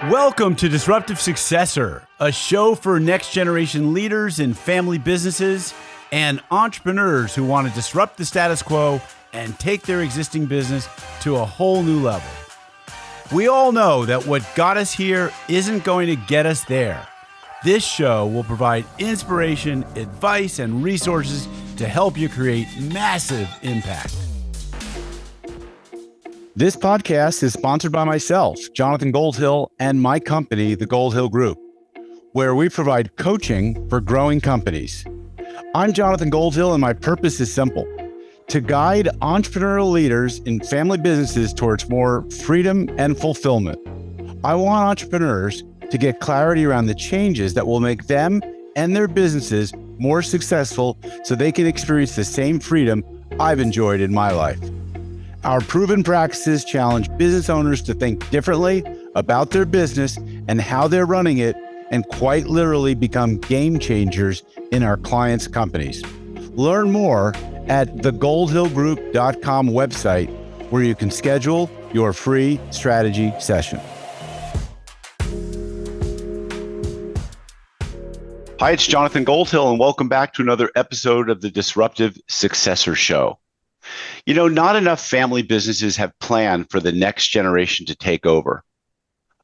Welcome to Disruptive Successor, a show for next generation leaders in family businesses and entrepreneurs who want to disrupt the status quo and take their existing business to a whole new level. We all know that what got us here isn't going to get us there. This show will provide inspiration, advice, and resources to help you create massive impact. This podcast is sponsored by myself, Jonathan Goldhill, and my company, the Goldhill Group, where we provide coaching for growing companies. I'm Jonathan Goldhill, and my purpose is simple: to guide entrepreneurial leaders in family businesses towards more freedom and fulfillment. I want entrepreneurs to get clarity around the changes that will make them and their businesses more successful so they can experience the same freedom I've enjoyed in my life. Our proven practices challenge business owners to think differently about their business and how they're running it, and quite literally become game changers in our clients' companies. Learn more at thegoldhillgroup.com website, where you can schedule your free strategy session. Hi, it's Jonathan Goldhill, and welcome back to another episode of the Disruptive Successor Show. You know, not enough family businesses have planned for the next generation to take over.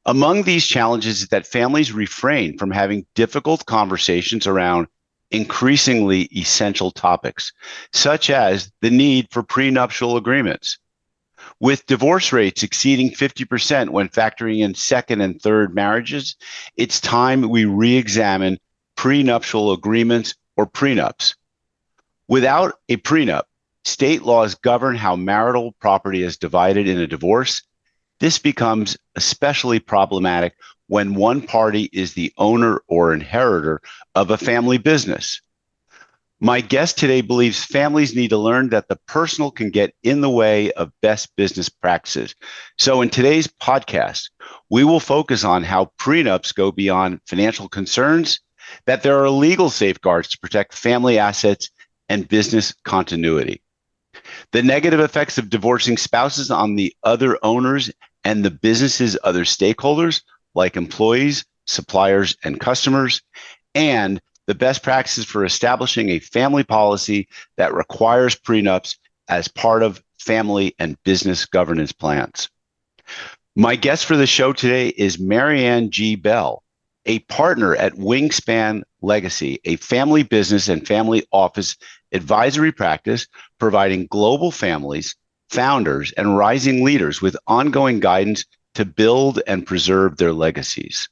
Among these challenges is that families refrain from having difficult conversations around increasingly essential topics, such as the need for prenuptial agreements. With divorce rates exceeding 50% when factoring in second and third marriages, it's time we re-examine prenuptial agreements or prenups. Without a prenup, state laws govern how marital property is divided in a divorce. This becomes especially problematic when one party is the owner or inheritor of a family business. My guest today believes families need to learn that the personal can get in the way of best business practices. So in today's podcast, we will focus on how prenups go beyond financial concerns, that there are legal safeguards to protect family assets and business continuity, the negative effects of divorcing spouses on the other owners and the business's other stakeholders, like employees, suppliers, and customers, and the best practices for establishing a family policy that requires prenups as part of family and business governance plans. My guest for the show today is Maryann G. a partner at Wingspan Legacy, a family business and family office advisory practice providing global families, founders, and rising leaders with ongoing guidance to build and preserve their legacies.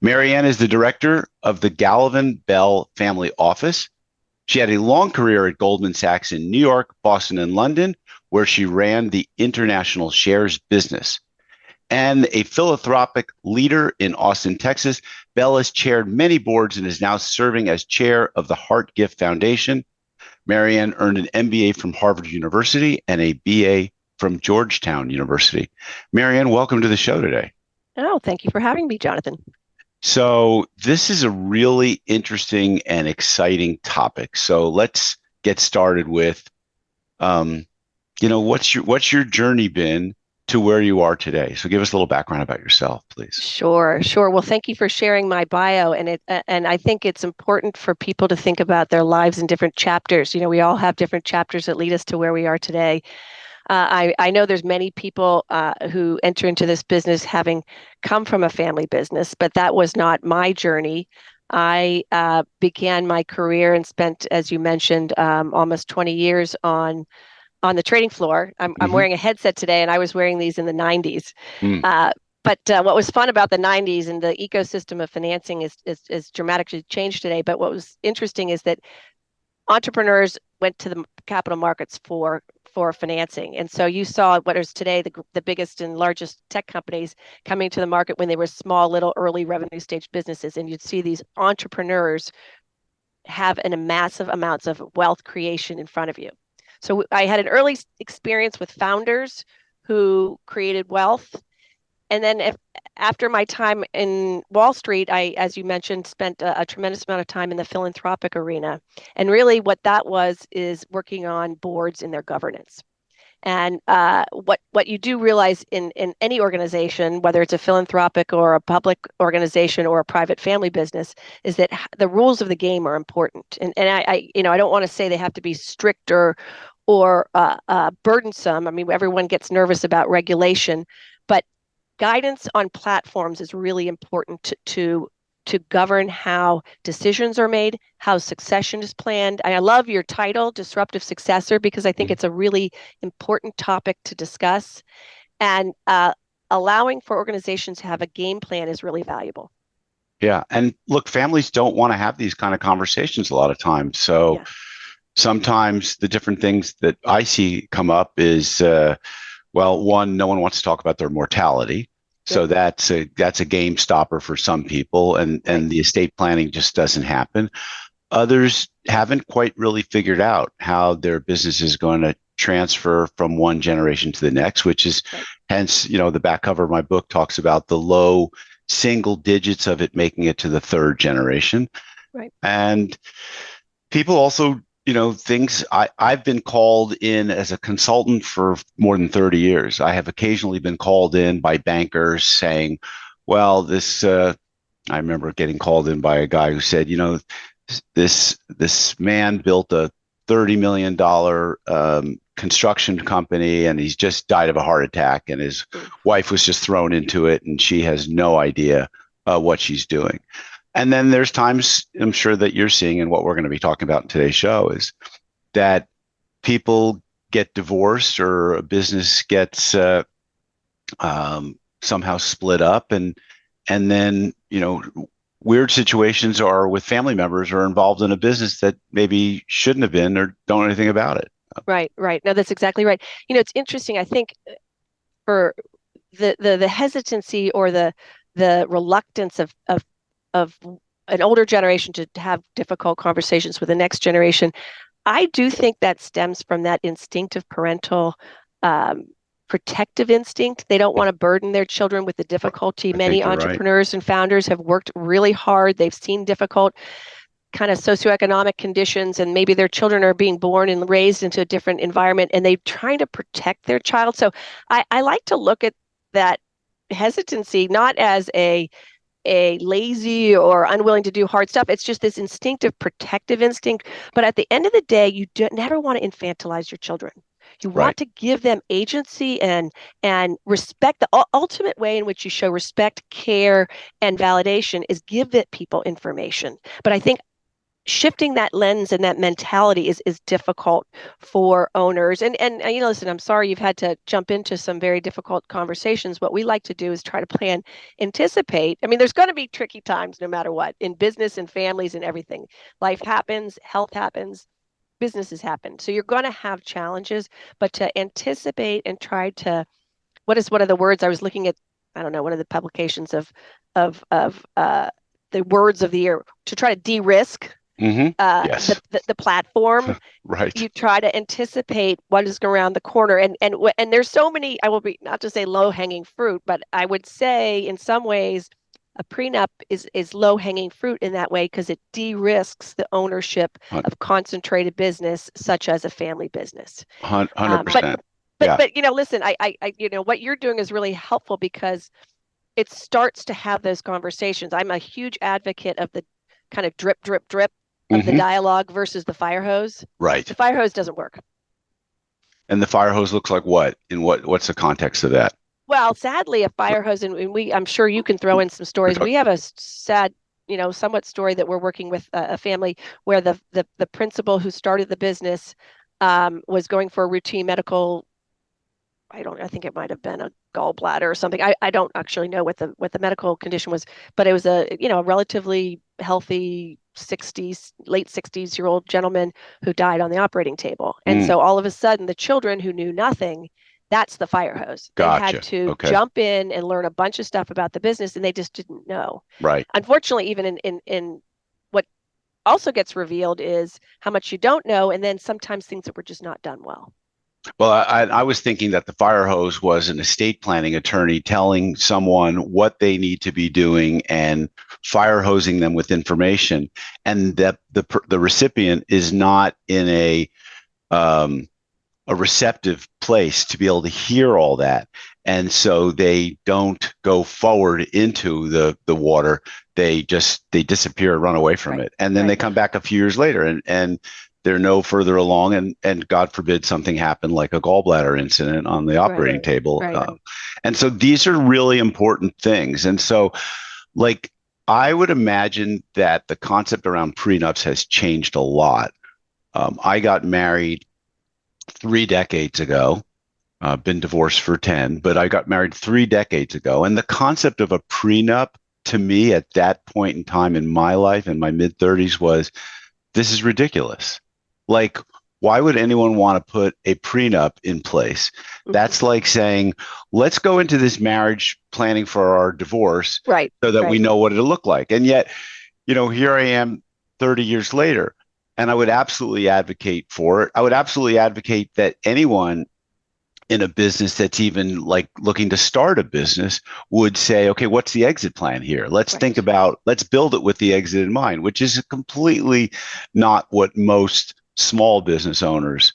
Maryann is the director of the Gallivan Bell Family Office. She had a long career at Goldman Sachs in New York, Boston, and London, where she ran the international shares business. And a philanthropic leader in Austin, Texas, Bell has chaired many boards and is now serving as chair of the Heart Gift Foundation. Maryann earned an MBA from Harvard University and a BA from Georgetown University. Maryann, welcome to the show today. Oh, thank you for having me, Jonathan. So this is a really interesting and exciting topic. So let's get started with, what's your journey been to where you are today? So give us a little background about yourself, please. Sure. Well, thank you for sharing my bio. And I think it's important for people to think about their lives in different chapters. You know, we all have different chapters that lead us to where we are today. I know there's many people who enter into this business having come from a family business, but that was not my journey. I began my career and spent, as you mentioned, almost 20 years on the trading floor. I'm wearing a headset today, and I was wearing these in the 90s. But what was fun about the 90s and the ecosystem of financing is dramatically changed today. But what was interesting is that entrepreneurs went to the capital markets for financing. And so you saw what is today the biggest and largest tech companies coming to the market when they were small, little, early revenue stage businesses. And you'd see these entrepreneurs have massive amounts of wealth creation in front of you. So I had an early experience with founders who created wealth. And then after my time in Wall Street, I, as you mentioned, spent a tremendous amount of time in the philanthropic arena. And really what that was is working on boards and their governance. And what you do realize in any organization, whether it's a philanthropic or a public organization or a private family business, is that the rules of the game are important. And I don't want to say they have to be strict or burdensome. I mean, everyone gets nervous about regulation, but guidance on platforms is really important to govern how decisions are made, how succession is planned. I love your title, Disruptive Successor, because I think it's a really important topic to discuss. And allowing for organizations to have a game plan is really valuable. Yeah. And look, families don't want to have these kind of conversations a lot of times. So Yeah. sometimes the different things that I see come up is, well, one, no one wants to talk about their mortality. So Yep. that's a game stopper for some people, and Right. the estate planning just doesn't happen. Others haven't quite really figured out how their business is going to transfer from one generation to the next, which is Right. hence, the back cover of my book talks about the low single digits of it making it to the third generation. Right. And people also, things I've been called in as a consultant for more than 30 years. I have occasionally been called in by bankers saying, well, I remember getting called in by a guy who said, this man built a $30 million construction company, and he's just died of a heart attack, and his wife was just thrown into it, and she has no idea what she's doing. And then there's times, I'm sure, that you're seeing, and what we're going to be talking about in today's show is that people get divorced or a business gets somehow split up, and then weird situations are with family members or involved in a business that maybe shouldn't have been or don't know anything about it. Right. Right. No, that's exactly right. It's interesting. I think for the hesitancy or the reluctance of an older generation to have difficult conversations with the next generation, I do think that stems from that instinctive parental protective instinct. They don't want to burden their children with the difficulty. I Many think you're right. entrepreneurs and founders have worked really hard. They've seen difficult kind of socioeconomic conditions, and maybe their children are being born and raised into a different environment, and they're trying to protect their child. So I like to look at that hesitancy not as a lazy or unwilling to do hard stuff. It's just this instinctive protective instinct. But at the end of the day, you never want to infantilize your children. You Right. want to give them agency and respect. The ultimate way in which you show respect, care, and validation is give it people information. But I think shifting that lens and that mentality is difficult for owners. And listen, I'm sorry you've had to jump into some very difficult conversations. What we like to do is try to plan, anticipate. I mean, there's going to be tricky times no matter what, in business and families and everything. Life happens, health happens, businesses happen. So you're going to have challenges, but to anticipate and try to, what is one of the words I was looking at? I don't know, one of the publications of the words of the year, to try to de-risk Mm-hmm. Yes. the platform. Right. You try to anticipate what is around the corner, and there's so many. I will be not to say low hanging fruit, but I would say in some ways a prenup is low hanging fruit in that way because it de-risks the ownership of concentrated business such as a family business. 100%. But Yeah. listen, I what you're doing is really helpful because it starts to have those conversations. I'm a huge advocate of the kind of drip, drip, drip of the dialogue versus the fire hose. Right. The fire hose doesn't work. And the fire hose looks like what? What's the context of that? Well, sadly, a fire hose, and I'm sure you can throw in some stories. We have a sad, somewhat story that we're working with a family where the principal who started the business was going for a routine medical. I think it might have been a gallbladder or something. I don't actually know what the medical condition was, but it was a relatively healthy late 60s-year-old gentleman who died on the operating table. And so all of a sudden the children who knew nothing, that's the fire hose. They Gotcha. had to Okay. jump in and learn a bunch of stuff about the business, and they just didn't know. Right. Unfortunately, even in what also gets revealed is how much you don't know, and then sometimes things that were just not done well. Well, I was thinking that the fire hose was an estate planning attorney telling someone what they need to be doing and fire hosing them with information, and that the recipient is not in a a receptive place to be able to hear all that. And so they don't go forward into the water. They disappear, run away from Right. it. And then they Right. come back a few years later and they're no further along and God forbid something happened like a gallbladder incident on the Right. operating table. Right. And so these are really important things. And so like I would imagine that the concept around prenups has changed a lot. I got married 3 decades ago. Been divorced for 10, but I got married 3 decades ago. And the concept of a prenup to me at that point in time in my life, in my mid 30s, was this is ridiculous. Like, why would anyone want to put a prenup in place? Mm-hmm. That's like saying, let's go into this marriage planning for our divorce Right. so that we Right. know what it'll look like. And yet, here I am 30 years later, and I would absolutely advocate for it. I would absolutely advocate that anyone in a business that's even like looking to start a business would say, okay, what's the exit plan here? Right. Let's build it with the exit in mind, which is completely not what most small business owners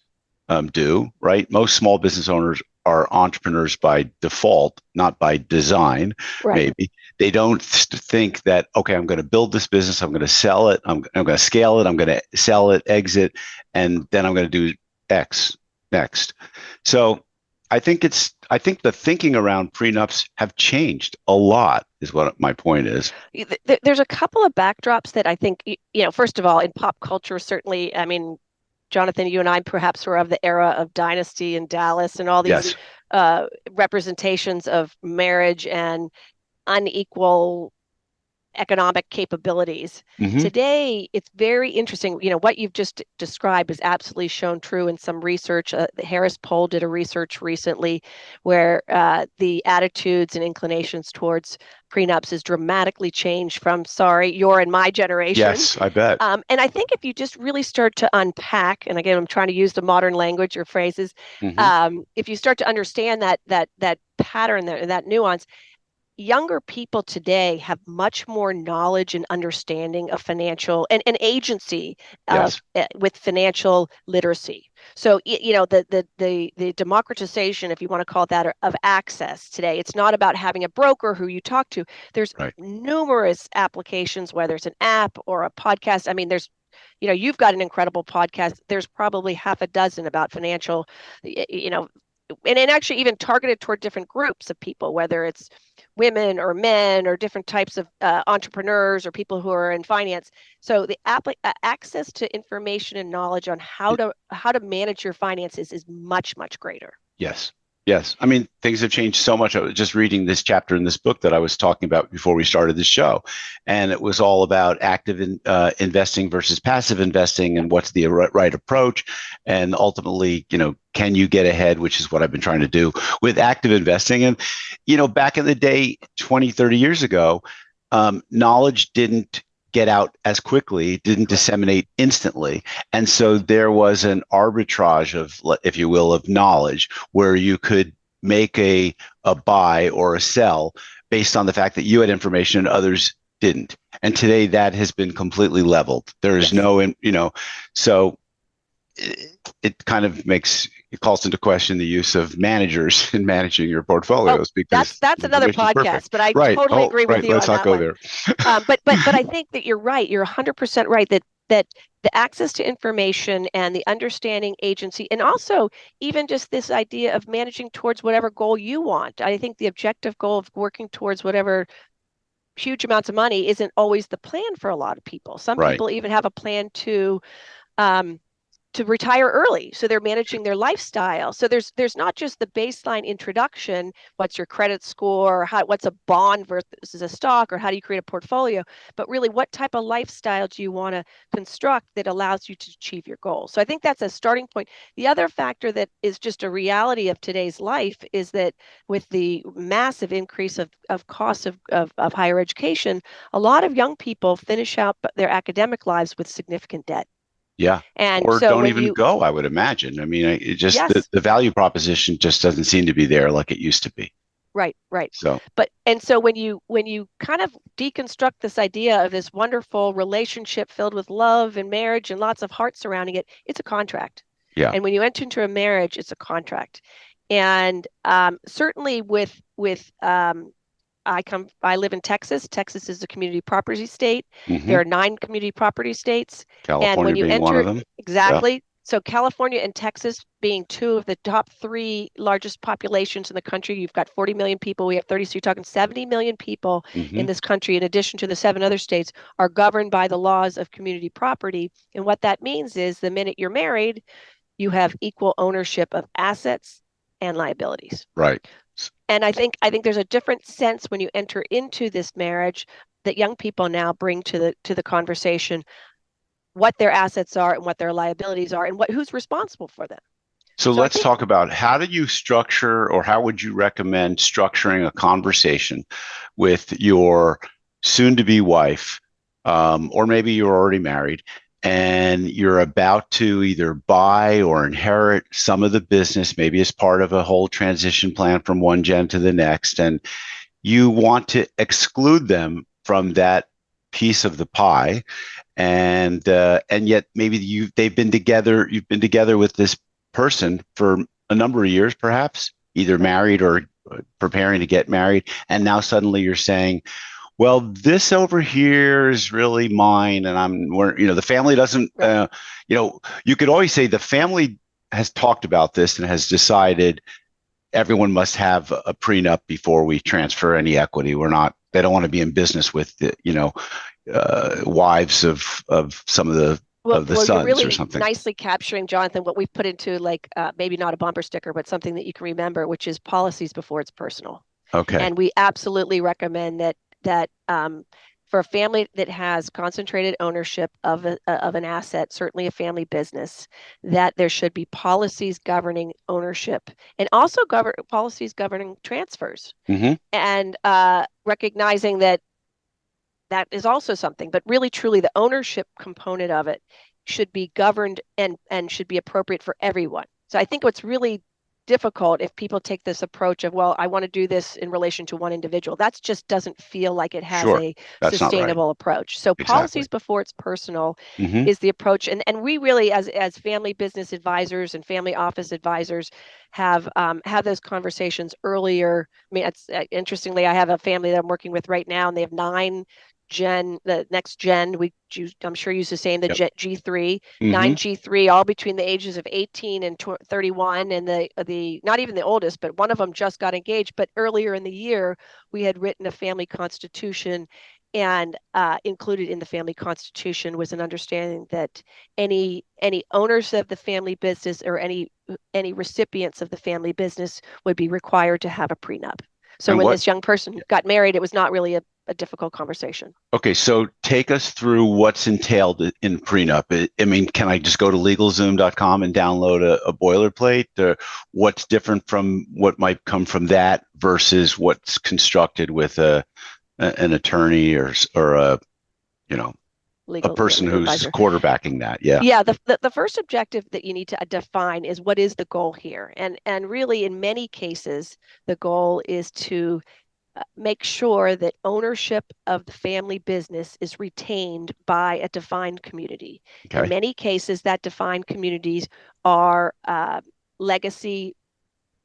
do, right? Most small business owners are entrepreneurs by default, not by design, Right. maybe. They don't think that, okay, I'm going to build this business, I'm going to sell it, I'm going to scale it, I'm going to sell it, exit, and then I'm going to do X next. So I think the thinking around prenups have changed a lot, is what my point is. There's a couple of backdrops that I think, first of all, in pop culture, certainly, I mean, Jonathan, you and I perhaps were of the era of Dynasty and Dallas and all these Yes. representations of marriage and unequal economic capabilities. Hmm. Today, it's very interesting. What you've just described is absolutely shown true in some research. The Harris Poll did a research recently where the attitudes and inclinations towards prenups is dramatically changed from, sorry, your and my generation. Yes, I bet. And I think if you just really start to unpack, and again, I'm trying to use the modern language or phrases, Hmm. if you start to understand that pattern, that nuance, younger people today have much more knowledge and understanding of financial and agency Yes. with financial literacy. So the democratization, if you want to call it that, of access today, it's not about having a broker who you talk to. There's Right. numerous applications, whether it's an app or a podcast. I mean, you've got an incredible podcast. There's probably half a dozen about financial, you know, and actually even targeted toward different groups of people, whether it's women or men or different types of entrepreneurs or people who are in finance. So the access to information and knowledge on how to manage your finances is much, much greater. Yes. Yes. I mean, things have changed so much. I was just reading this chapter in this book that I was talking about before we started the show. And it was all about investing versus passive investing Yep. and what's the right approach. And ultimately, can you get ahead, which is what I've been trying to do with active investing. And, back in the day, 20, 30 years ago, knowledge didn't get out as quickly, didn't Correct. disseminate instantly. And so there was an arbitrage of, if you will, of knowledge where you could make a buy or a sell based on the fact that you had information and others didn't. And today that has been completely leveled. There is Yes. so it kind of it calls into question the use of managers in managing your Oh, portfolios because that's another information is podcast, perfect. but I Right. totally Oh, agree with right. you Let's on not that go one. there. But I think that you're right. You're 100% right that the access to information and the understanding agency, and also even just this idea of managing towards whatever goal you want. I think the objective goal of working towards whatever huge amounts of money isn't always the plan for a lot of people. Some Right. people even have a plan um, to retire early, so they're managing their lifestyle. So there's not just the baseline introduction, what's your credit score, what's a bond versus a stock, or how do you create a portfolio, but really what type of lifestyle do you want to construct that allows you to achieve your goals. So I think that's a starting point. The other factor that is just a reality of today's life is that with the massive increase of costs of higher education, a lot of young people finish out their academic lives with significant debt. Yeah. And Or so don't when even you, go, I would imagine. I mean, it just yes, the value proposition just doesn't seem to be there like it used to be. right, right. So, But and so when you kind of deconstruct this idea of this wonderful relationship filled with love and marriage and lots of heart surrounding it, it's a contract. Yeah. And when you enter into a marriage, it's a contract. And certainly I live in Texas. Texas is a community property state. Hmm. There are 9 community property states. And when California you being one enter, of them. Yeah. exactly, so California and Texas being 2 of the top 3 largest populations in the country, you've got 40 million people. We have 30, so you're talking 70 million people in Hmm. this country, in addition to the 7 other states, are governed by the laws of community property. And what that means is the minute you're married, you have equal ownership of assets and liabilities. Right. And I think there's a different sense when you enter into this marriage that young people now bring to the conversation, what their assets are and what their liabilities are and who's responsible for them. So So I let's think talk about how do you structure, or how would you recommend structuring a conversation with your soon to be wife, or maybe you're already married and you're about to either buy or inherit some of the business, maybe as part of a whole transition plan from one gen to the next, and you want to exclude them from that piece of the pie, and yet maybe you've been together with this person for a number of years, perhaps either married or preparing to get married, and now suddenly you're saying, well, this over here is really mine, and the family doesn't, right. you could always say the family has talked about this and has decided everyone must have a prenup before we transfer any equity. They don't want to be in business with wives of some of the Well, you're sons or really something. nicely capturing, Jonathan, what we've put into maybe not a bumper sticker, but something that you can remember, which is policies before it's personal. Okay. And we absolutely recommend that for a family that has concentrated ownership of an asset, certainly a family business, that there should be policies governing ownership and also policies governing transfers, Hmm. and recognizing that is also something, but really truly the ownership component of it should be governed and should be appropriate for everyone. So I think what's really difficult if people take this approach of, well, I want to do this in relation to one individual. That just doesn't feel like it has Sure. a That's not right. sustainable approach. So Exactly. policies before it's personal Hmm. is the approach. And we really, as family business advisors and family office advisors, have those conversations earlier. I mean, it's interestingly, I have a family that I'm working with right now, and they have 9 the next gen, I'm sure use the same, the Yep. G3, Hmm. 9 G3, all between the ages of 18 and 31. And the not even the oldest, but one of them just got engaged. But earlier in the year, we had written a family constitution, and included in the family constitution was an understanding that any owners of the family business or any recipients of the family business would be required to have a prenup. So And when what? this young person got married, it was not really a difficult conversation. Okay, so take us through what's entailed in prenup. I mean, can I just go to LegalZoom.com and download a boilerplate? Or what's different from what might come from that versus what's constructed with an attorney or a person Legal who's advisor. quarterbacking that? Yeah. Yeah, the first objective that you need to define is what is the goal here, and really in many cases the goal is to make sure that ownership of the family business is retained by a defined community. In Okay. many cases, that defined communities are legacy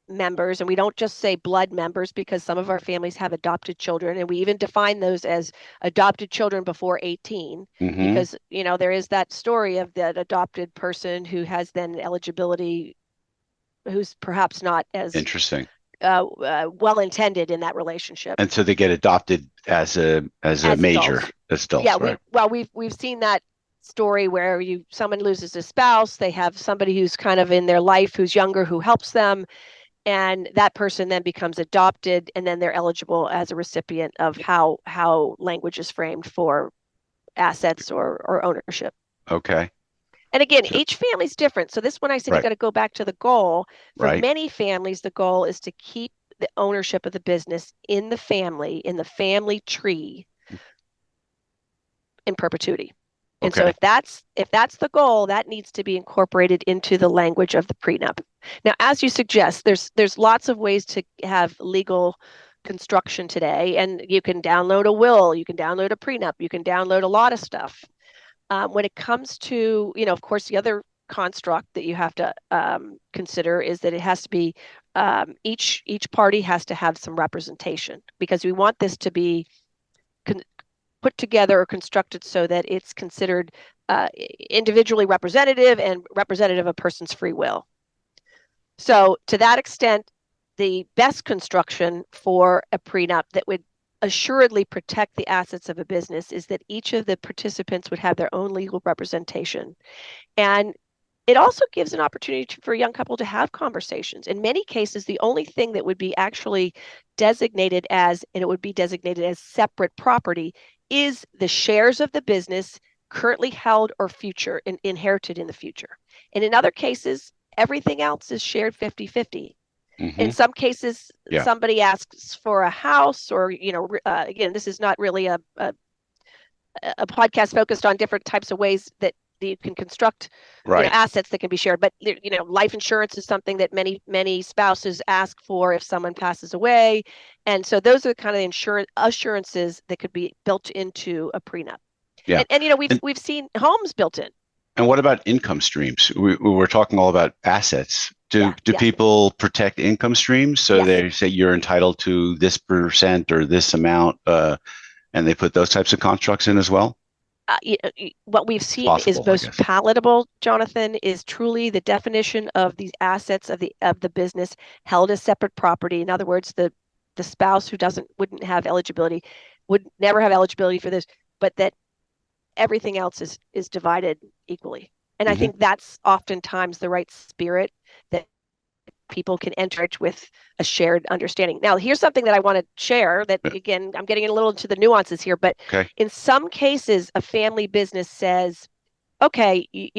members, and we don't just say blood members, because some of our families have adopted children, and we even define those as adopted children before 18, Hmm. because there is that story of that adopted person who has then eligibility, who's perhaps not as Interesting. well intended in that relationship And so they get adopted as a as major adults. as Yeah, adults, right? we've seen that story where someone loses a spouse, they have somebody who's kind of in their life who's younger who helps them, and that person then becomes adopted, and then they're eligible as a recipient of how language is framed for assets or ownership. Okay. And again, So, each family's different. So this one, I said, you right, got to go back to the goal. For right. many families, the goal is to keep the ownership of the business in the family tree, in perpetuity. And so Okay. if that's the goal, that needs to be incorporated into the language of the prenup. Now, as you suggest, there's lots of ways to have legal construction today, and you can download a will, you can download a prenup, you can download a lot of stuff. When it comes to, of course, the other construct that you have to consider is that it has to be each party has to have some representation, because we want this to be put together or constructed so that it's considered individually representative and representative of a person's free will. So to that extent, the best construction for a prenup that would assuredly protect the assets of a business is that each of the participants would have their own legal representation. And it also gives an opportunity for a young couple to have conversations. In many cases, the only thing that would be actually designated as, and it would be designated as separate property, is the shares of the business currently held or future and inherited in the future. And in other cases, everything else is shared 50-50. In some cases, somebody asks for a house, or, again, this is not really a podcast focused on different types of ways that you can construct assets that can be shared. But, life insurance is something that many spouses ask for if someone passes away. And so those are the kind of assurances that could be built into a prenup. Yeah. And we've seen homes built in. And what about income streams? We were talking all about assets. Do people protect income streams? So they say you're entitled to this percent or this amount, and they put those types of constructs in as well? What we've seen is most palatable, Jonathan, is truly the definition of these assets of the business held as separate property. In other words, the spouse who wouldn't have eligibility, would never have eligibility for this, but that everything else is divided equally. And I think that's oftentimes the right spirit that people can enter it with a shared understanding. Now, here's something that I want to share that, again, I'm getting a little into the nuances here, but in some cases, a family business says, okay, you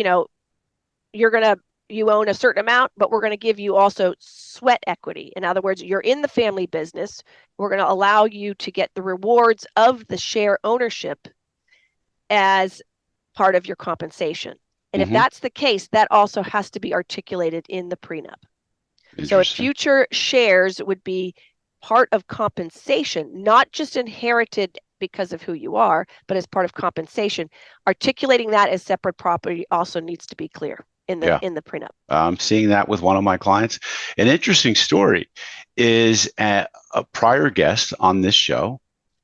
own a certain amount, but we're going to give you also sweat equity. In other words, you're in the family business. We're going to allow you to get the rewards of the share ownership as part of your compensation. And if that's the case, that also has to be articulated in the prenup. So future shares would be part of compensation, not just inherited because of who you are, but as part of compensation. Articulating that as separate property also needs to be clear in the prenup. I'm seeing that with one of my clients. An interesting story is a prior guest on this show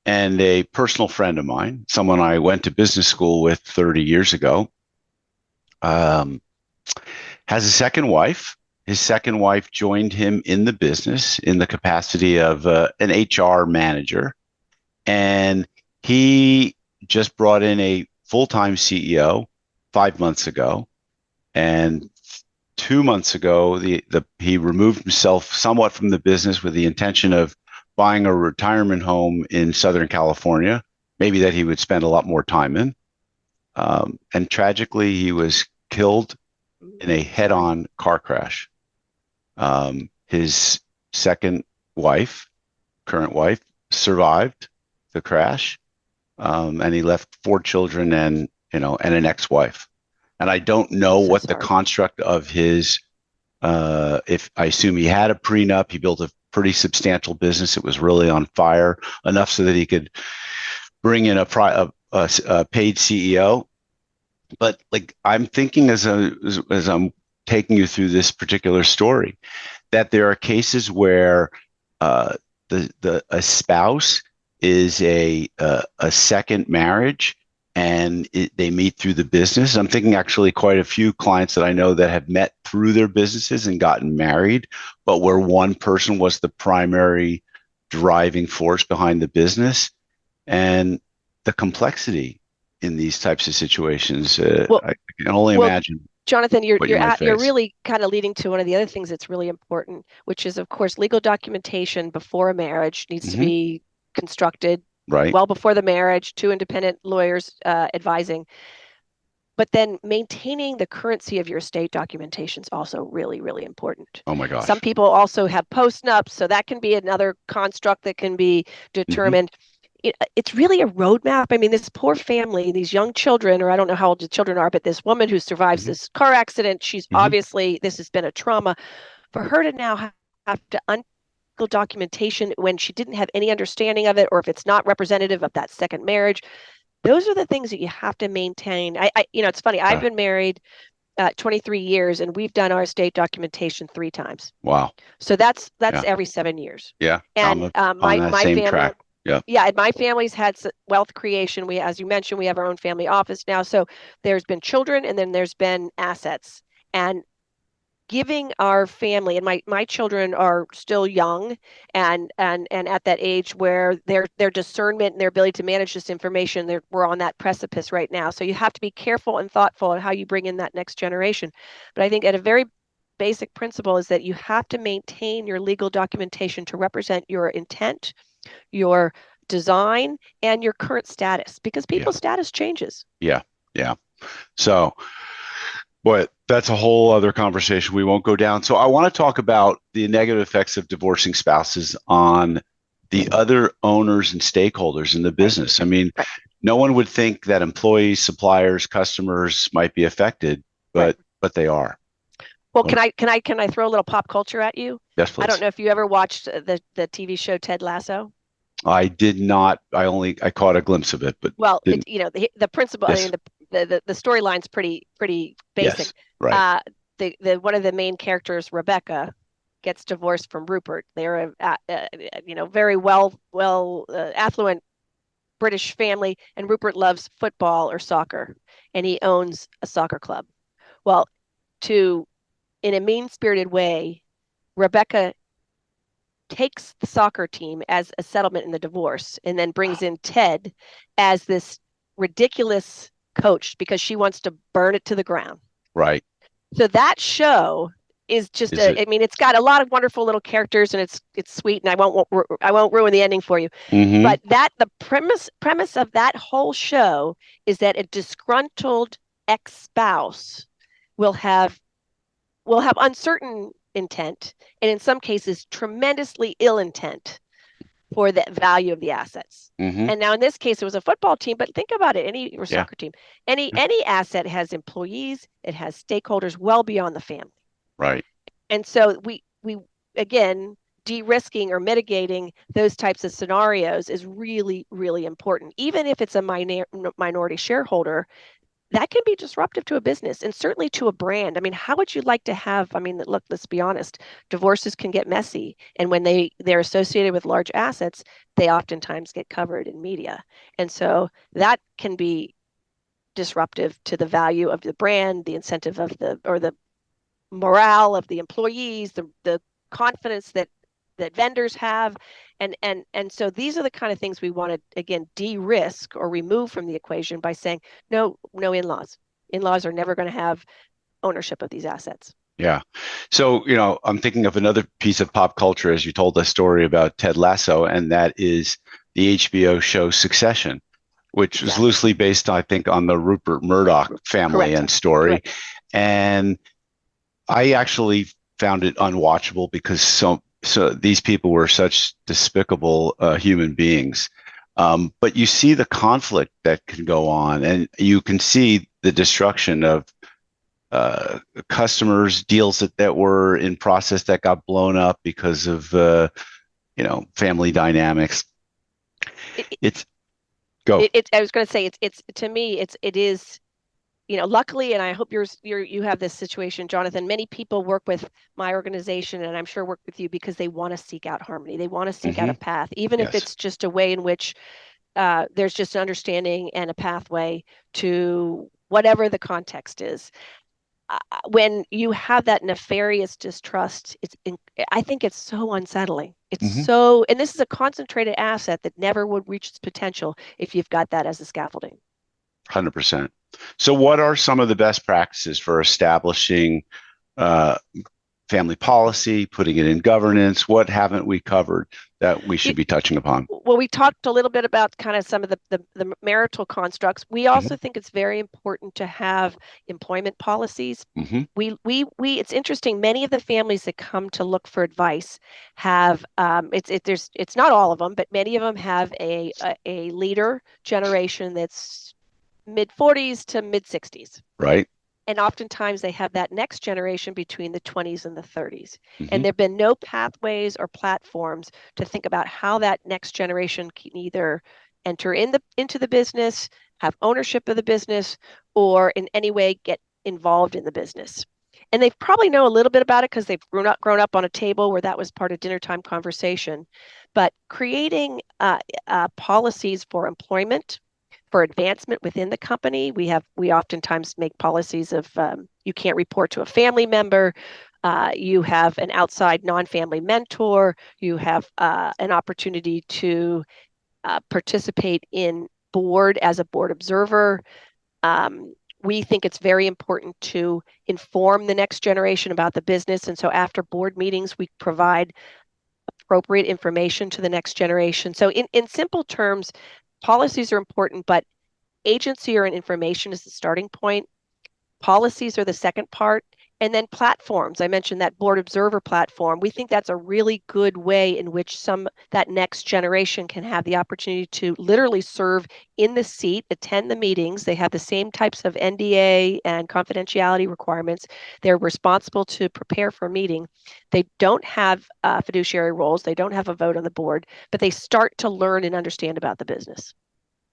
and a personal friend of mine, someone I went to business school with 30 years ago, has a second wife. His second wife joined him in the business in the capacity of an HR manager. And he just brought in a full-time CEO 5 months ago. And 2 months ago, he removed himself somewhat from the business with the intention of buying a retirement home in Southern California, maybe that he would spend a lot more time in. And tragically, he was killed in a head-on car crash. His second wife, current wife, survived the crash, and he left 4 children and an ex-wife. And I don't know what the construct of his, if I assume he had a prenup, he built a pretty substantial business. It was really on fire enough so that he could bring in a paid CEO. But I'm thinking as I'm taking you through this particular story, that there are cases where a spouse is a second marriage, and they meet through the business. I'm thinking actually quite a few clients that I know that have met through their businesses and gotten married, but where one person was the primary driving force behind the business. And the complexity in these types of situations, I can only imagine. Jonathan, you're really kind of leading to one of the other things that's really important, which is, of course, legal documentation before a marriage needs to be constructed well before the marriage, 2 independent lawyers advising. But then maintaining the currency of your estate documentation is also really, really important. Oh my gosh. Some people also have postnups, so that can be another construct that can be determined. It's really a roadmap. I mean, this poor family, these young children, or I don't know how old the children are, but this woman who survives this car accident, she's obviously, this has been a trauma. For her to now have to documentation when she didn't have any understanding of it, or if it's not representative of that second marriage, those are the things that you have to maintain. It's funny. I've been married 23 years, and we've done our estate documentation 3 times. Wow. So that's Yeah. every 7 years. Yeah. And On that my same family, track. Yeah. yeah, and my family's had wealth creation. We, as you mentioned, we have our own family office now. So there's been children, and then there's been assets. And giving our family, and my children are still young and at that age where their discernment and their ability to manage this information, we're on that precipice right now. So you have to be careful and thoughtful in how you bring in that next generation. But I think at a very basic principle is that you have to maintain your legal documentation to represent your intent, your design, and your current status, because Yeah. people's status changes. Yeah. Yeah. So, but that's a whole other conversation we won't go down. So I want to talk about the negative effects of divorcing spouses on the other owners and stakeholders in the business. I mean, Right. no one would think that employees, suppliers, customers might be affected, Right. but they are. Well, can I throw a little pop culture at you? Yes, I don't please. know if you ever watched the TV show Ted Lasso. I did not. I caught a glimpse of it, but Well, didn't. the principle. I Yes. mean, the storyline's pretty basic. Yes. Right. Uh, the one of the main characters, Rebecca, gets divorced from Rupert. They're very well affluent British family, and Rupert loves football or soccer, and he owns a soccer club. Well, to in a mean-spirited way, Rebecca takes the soccer team as a settlement in the divorce and then brings in Ted as this ridiculous coach because she wants to burn it to the ground. Right. So that show is just I mean, it's got a lot of wonderful little characters, and it's sweet, and I won't ruin the ending for you. Mm-hmm. But the premise of that whole show is that a disgruntled ex-spouse will have uncertain intent, and in some cases tremendously ill intent for the value of the assets. Mm-hmm. And now in this case it was a football team, but think about it, or soccer team, any asset has employees, it has stakeholders well beyond the family. Right. And so we again, de-risking or mitigating those types of scenarios is really, really important. Even if it's a minority shareholder, that can be disruptive to a business and certainly to a brand. I mean, how would you like to have, I mean, look, let's be honest, divorces can get messy. And when they're associated with large assets, they oftentimes get covered in media. And so that can be disruptive to the value of the brand, the incentive of the morale of the employees, the confidence that vendors have. And so these are the kind of things we want to, again, de-risk or remove from the equation by saying, no in-laws. In-laws are never going to have ownership of these assets. Yeah. So, I'm thinking of another piece of pop culture as you told the story about Ted Lasso, and that is the HBO show Succession, which is loosely based, I think, on the Rupert Murdoch family. Correct. And story. Correct. And I actually found it unwatchable because so these people were such despicable human beings. But you see the conflict that can go on, and you can see the destruction of customers, deals that were in process that got blown up because of family dynamics. I was going to say it's to me it is. Luckily, and I hope you have this situation, Jonathan, many people work with my organization, and I'm sure work with you because they want to seek out harmony. They want to seek out a path, even if it's just a way in which there's just an understanding and a pathway to whatever the context is. When you have that nefarious distrust, I think it's so unsettling. It's so, and this is a concentrated asset that never would reach its potential if you've got that as a scaffolding. 100%. So what are some of the best practices for establishing family policy, putting it in governance? What haven't we covered that we should be touching upon? Well, we talked a little bit about kind of some of the marital constructs. We also think it's very important to have employment policies. It's interesting. Many of the families that come to look for advice have it's not all of them, but many of them have a leader generation that's mid 40s to mid 60s. Right. And oftentimes they have that next generation between the 20s and the 30s. And there have been no pathways or platforms to think about how that next generation can either enter into the business, have ownership of the business, or in any way get involved in the business. And they probably know a little bit about it because they've grown up on a table where that was part of dinner time conversation. But creating policies for employment, for advancement within the company, we oftentimes make policies of you can't report to a family member. You have an outside non-family mentor. You have an opportunity to participate in board as a board observer. We think it's very important to inform the next generation about the business. And so after board meetings, we provide appropriate information to the next generation. So in simple terms, policies are important, but agency or information is the starting point. Policies are the second part. And then platforms. I mentioned that board observer platform. We think that's a really good way in which that next generation can have the opportunity to literally serve in the seat, attend the meetings. They have the same types of NDA and confidentiality requirements. They're responsible to prepare for a meeting. They don't have fiduciary roles. They don't have a vote on the board, but they start to learn and understand about the business.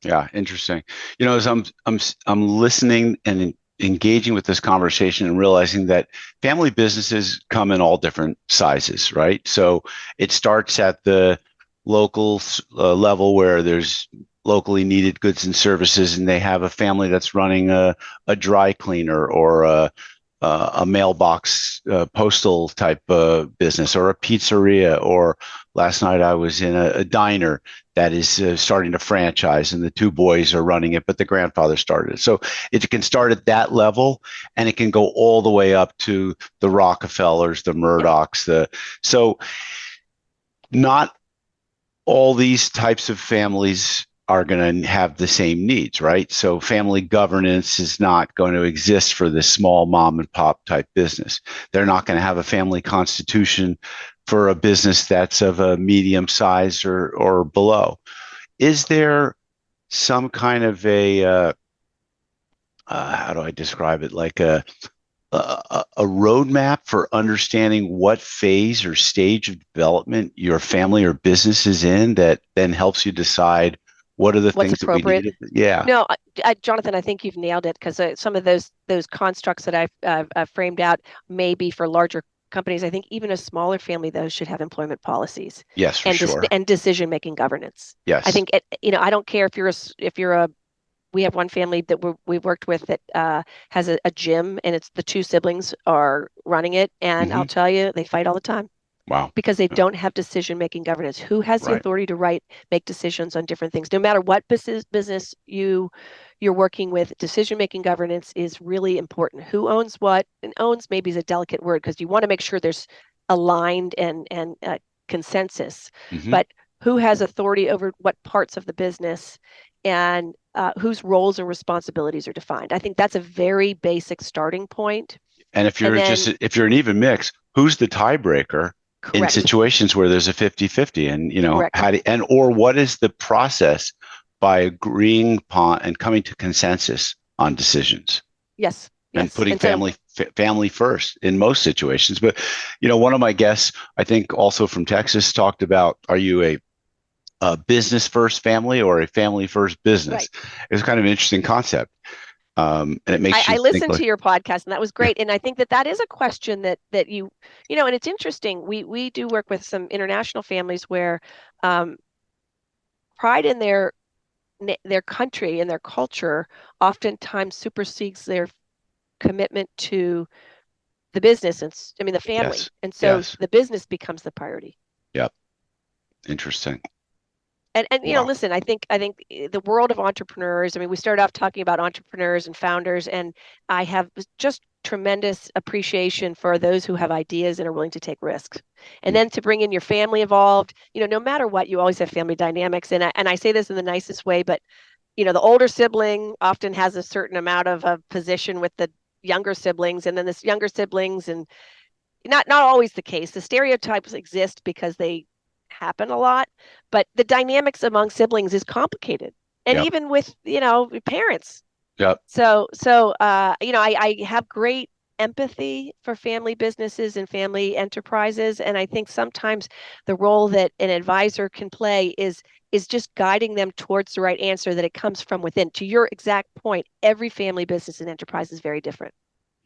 Yeah, interesting. As I'm listening and engaging with this conversation and realizing that family businesses come in all different sizes, right? So it starts at the local level where there's locally needed goods and services, and they have a family that's running a dry cleaner or a mailbox postal type business or a pizzeria. Or last night I was in a diner that is starting to franchise, and the two boys are running it, but the grandfather started it. So it can start at that level, and it can go all the way up to the Rockefellers, the Murdochs. So not all these types of families are going to have the same needs, right? So family governance is not going to exist for this small mom and pop type business. They're not going to have a family constitution for a business that's of a medium size or below. Is there some kind of how do I describe it? Like a roadmap for understanding what phase or stage of development your family or business is in that then helps you decide what are the What's things that we appropriate? need? Yeah. No, Jonathan, I think you've nailed it because some of those constructs that I've framed out may be for larger companies. I think even a smaller family, though, should have employment policies Yes, for sure. and decision-making governance. I Yes. think I don't care if you're a we have one family that we've worked with that has a gym, and it's the two siblings are running it, and I'll Hmm. tell you, they fight all the time Wow. because they Yeah. don't have decision-making governance. Who has the Right. authority to make decisions on different things? No matter what business you're working with, decision-making governance is really important. Who owns what? And owns maybe is a delicate word because you want to make sure there's aligned and consensus. Hmm. But who has authority over what parts of the business and whose roles and responsibilities are defined? I think that's a very basic starting point. And if And you're then, if you're an even mix, who's the tiebreaker in correct, situations where there's a 50-50? And correct. or what is the process by agreeing upon and coming to consensus on decisions Yes, and yes. putting And so family first in most situations? But one of my guests, I think also from Texas, talked about, are you a business first family or a family first business? right. It's kind of an interesting concept. And it makes you I think listened like, to your podcast, and that was yeah. great. And I think that is a question that and it's interesting. We do work with some international families where um, pride in their country and their culture oftentimes supersedes their commitment to the business and the family. Yes. And so Yes. the business becomes the priority. Yep. Interesting. And Wow. listen, I think the world of entrepreneurs, we started off talking about entrepreneurs and founders, and I have just tremendous appreciation for those who have ideas and are willing to take risks. And Mm. then to bring in your family involved, no matter what, you always have family dynamics. And I say this in the nicest way, but the older sibling often has a certain amount of a position with the younger siblings, and then this younger siblings, and not always the case. The stereotypes exist because they happen a lot, but the dynamics among siblings is complicated, and Yep. even with parents. Yep. I have great empathy for family businesses and family enterprises, and I think sometimes the role that an advisor can play is just guiding them towards the right answer, that it comes from within. To your exact point, every family business and enterprise is very different.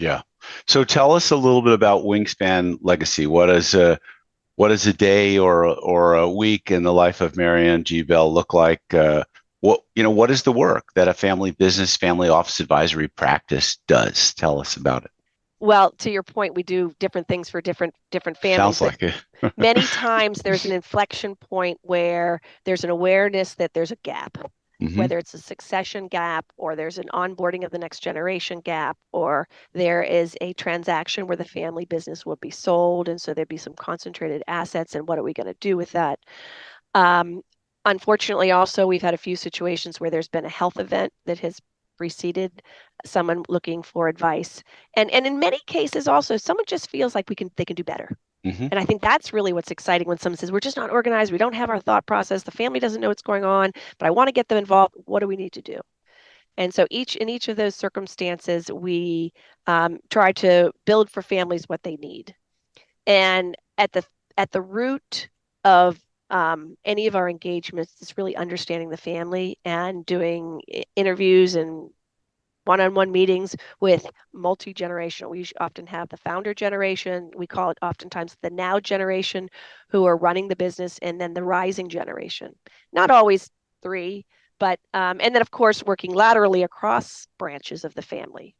Yeah. So tell us a little bit about Wingspan Legacy. What does a day or a week in the life of Maryann G. Bell look like? What is the work that a family business, family office advisory practice does? Tell us about it. Well, to your point, we do different things for different families, Sounds but like it. many times there's an inflection point where there's an awareness that there's a gap, Hmm. whether it's a succession gap or there's an onboarding of the next generation gap, or there is a transaction where the family business would be sold. And so there'd be some concentrated assets. And what are we going to do with that? Um, Unfortunately, also, we've had a few situations where there's been a health event that has preceded someone looking for advice. And in many cases, also, someone just feels like they can do better. Hmm. And I think that's really what's exciting when someone says, we're just not organized. We don't have our thought process. The family doesn't know what's going on, but I want to get them involved. What do we need to do? And so in each of those circumstances, we try to build for families what they need. And at the root of any of our engagements is really understanding the family and doing interviews and one-on-one meetings with multi-generational. We often have the founder generation. We call it oftentimes the now generation who are running the business, and then the rising generation. Not always three, but and then of course working laterally across branches of the family.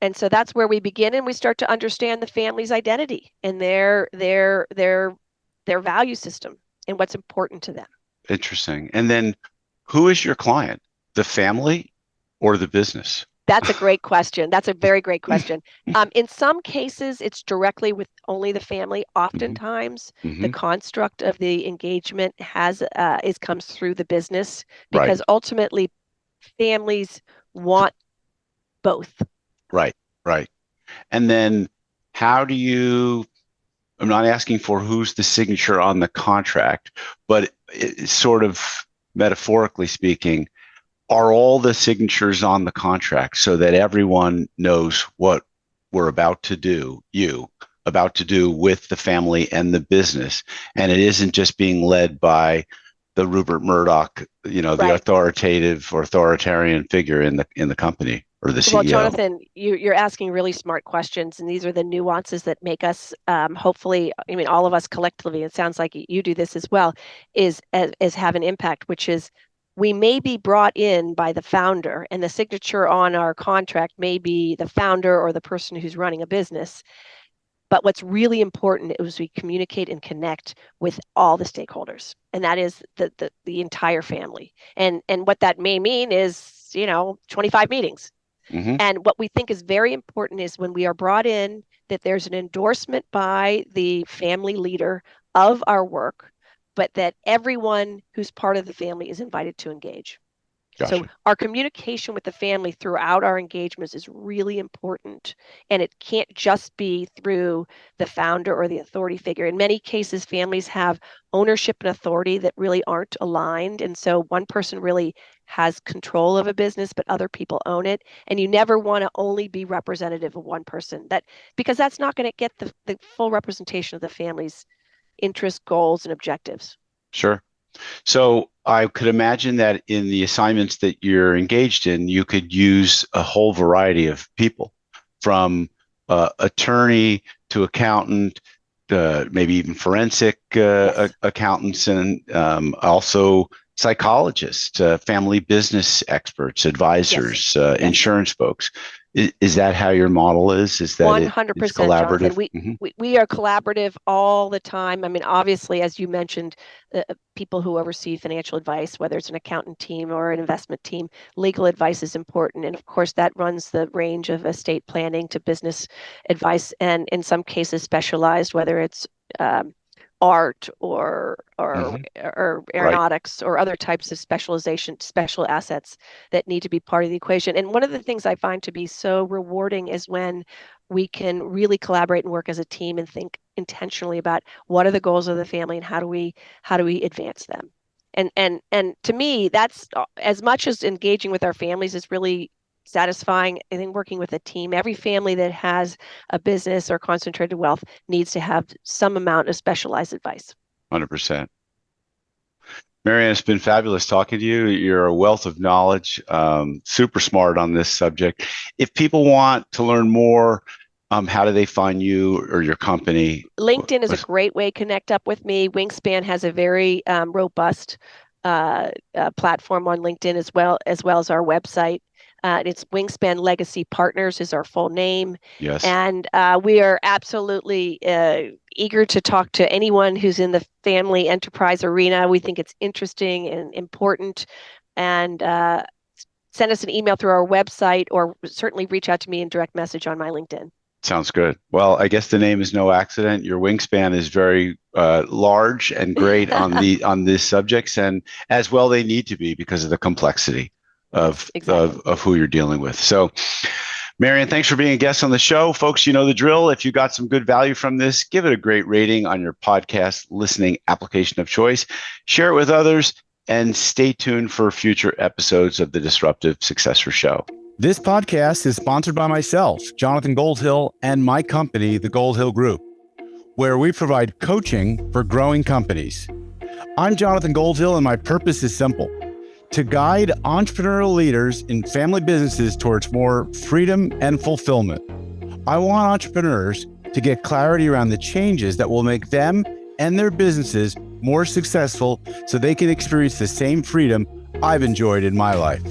And so that's where we begin, and we start to understand the family's identity and their value system and what's important to them. Interesting. And then who is your client? The family or the business? That's a great question. That's a very great question. In some cases, it's directly with only the family. Hmm. Oftentimes, the Hmm. construct of the engagement comes through the business Right. because ultimately families want both. Right. Right. And then how do you, I'm not asking for who's the signature on the contract, but sort of metaphorically speaking, are all the signatures on the contract so that everyone knows what we're about to do with the family and the business, and it isn't just being led by the Rupert Murdoch, the Right. authoritarian figure in the company or the Well, CEO. Jonathan, you're asking really smart questions, and these are the nuances that make us, hopefully, I mean, all of us collectively, it sounds like you do this as well, is have an impact, which is we may be brought in by the founder, and the signature on our contract may be the founder or the person who's running a business. But what's really important is we communicate and connect with all the stakeholders, and that is the entire family. And what that may mean is, 25 meetings. Hmm. And what we think is very important is when we are brought in, that there's an endorsement by the family leader of our work, but that everyone who's part of the family is invited to engage. So Gotcha. our communication with the family throughout our engagements is really important. And it can't just be through the founder or the authority figure. In many cases, families have ownership and authority that really aren't aligned. And so one person really has control of a business, but other people own it. And you never want to only be representative of one person, because that's not going to get the full representation of the family's interests, goals, and objectives. Sure. So I could imagine that in the assignments that you're engaged in, you could use a whole variety of people, from attorney to accountant, maybe even forensic Yes. accountants, and also psychologists, family business experts, Yes. advisors, Yes. insurance folks. Is that how your model is? Is that it's 100%, Jonathan. collaborative? We, Hmm. we we are collaborative all the time. I mean, obviously, as you mentioned, people who oversee financial advice, whether it's an accountant team or an investment team, legal advice is important. And of course, that runs the range of estate planning to business advice, and in some cases, specialized, whether it's art Hmm. or Right. aeronautics or other types of specialization, special assets that need to be part of the equation. And one of the things I find to be so rewarding is when we can really collaborate and work as a team and think intentionally about what are the goals of the family and how do we advance them. And to me, that's as much as engaging with our families is really satisfying. I think working with a team, every family that has a business or concentrated wealth needs to have some amount of specialized advice. 100%. Maryann, it's been fabulous talking to you. You're a wealth of knowledge, super smart on this subject. If people want to learn more, how do they find you or your company? LinkedIn is a great way to connect up with me. Wingspan has a very robust platform on LinkedIn as well as our website. It's Wingspan Legacy Partners is our full name. Yes. And we are absolutely eager to talk to anyone who's in the family enterprise arena. We think it's interesting and important. And send us an email through our website, or certainly reach out to me in direct message on my LinkedIn. Sounds good. Well, I guess the name is no accident. Your wingspan is very large and great on these subjects, and as well they need to be because of the complexity of who you're dealing with. So, Maryann, thanks for being a guest on the show. Folks, you know the drill. If you got some good value from this, give it a great rating on your podcast listening application of choice. Share it with others, and stay tuned for future episodes of the Disruptive Successor Show. This podcast is sponsored by myself, Jonathan Goldhill, and my company, the Goldhill Group, where we provide coaching for growing companies. I'm Jonathan Goldhill, and my purpose is simple: to guide entrepreneurial leaders in family businesses towards more freedom and fulfillment. I want entrepreneurs to get clarity around the changes that will make them and their businesses more successful so they can experience the same freedom I've enjoyed in my life.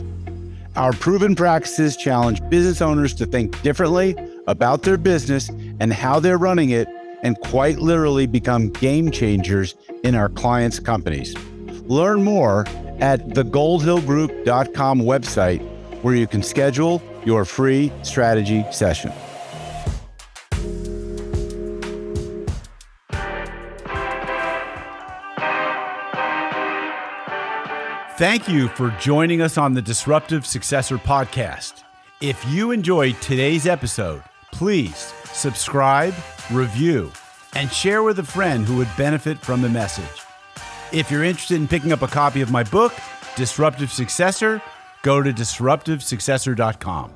Our proven practices challenge business owners to think differently about their business and how they're running it, and quite literally become game changers in our clients' companies. Learn more at thegoldhillgroup.com website, where you can schedule your free strategy session. Thank you for joining us on the Disruptive Successor Podcast. If you enjoyed today's episode, please subscribe, review, and share with a friend who would benefit from the message. If you're interested in picking up a copy of my book, Disruptive Successor, go to disruptivesuccessor.com.